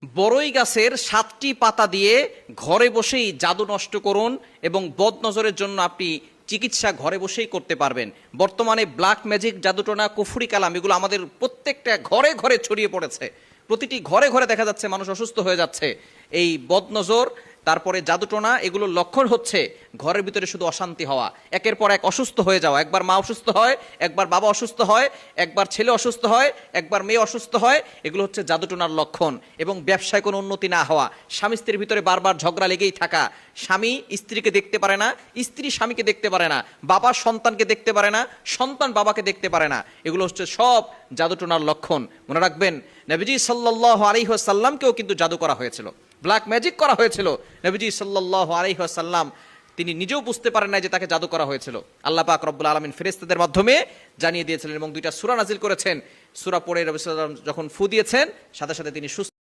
বড়ই গাছের 7টি পাতা দিয়ে ঘরে বসেই জাদু নষ্ট করুন এবং বদনজরের জন্য আপনি চিকিৎসা ঘরে বসেই করতে পারবেন। বর্তমানে ব্ল্যাক ম্যাজিক, জাদুটোনা, কুফরি কালাম এগুলো আমাদের প্রত্যেকটা ঘরে ঘরে ছড়িয়ে পড়েছে। প্রতিটি ঘরে ঘরে দেখা যাচ্ছে মানুষ অসুস্থ হয়ে যাচ্ছে। এই বদনজর, তারপরে জাদুটোনা, এগুলোর লক্ষণ হচ্ছে ঘরের ভিতরে শুধু অশান্তি হওয়া, একের পর এক অসুস্থ হয়ে যাওয়া। একবার মা অসুস্থ হয়, একবার বাবা অসুস্থ হয়, একবার ছেলে অসুস্থ হয়, একবার মেয়ে অসুস্থ হয়। এগুলো হচ্ছে জাদুটোনার লক্ষণ। এবং ব্যবসায় কোনো উন্নতি না হওয়া, স্বামী স্ত্রীর ভিতরে বারবার ঝগড়া লেগেই থাকা, স্বামী স্ত্রীকে দেখতে পারে না, স্ত্রী স্বামীকে দেখতে পারে না, বাবা সন্তানকে দেখতে পারে না, সন্তান বাবাকে দেখতে পারে না। এগুলো হচ্ছে সব জাদুটোনার লক্ষণ। মনে রাখবেন, নবীজি সাল্লাল্লাহু আলাইহি ওয়াসাল্লামকেও কিন্তু জাদু করা হয়েছিল, ব্ল্যাক ম্যাজিক করা হয়েছিল। নবীজি সাল্লাল্লাহু আলাইহি ওয়াসাল্লাম তিনি নিজেও বুঝতে পারেন না যে তাকে জাদু করা হয়েছিল। আল্লাহ পাক রব্বুল আলামিন ফেরেশতাদের মাধ্যমে জানিয়ে দিয়েছিলেন এবং 2টা সূরা নাজিল করেছেন। সূরা পড়ে নবী সাল্লাল্লাহু আলাইহি ওয়াসাল্লাম যখন ফু দিয়েছেন, সাথে সাথে তিনি সুস্থ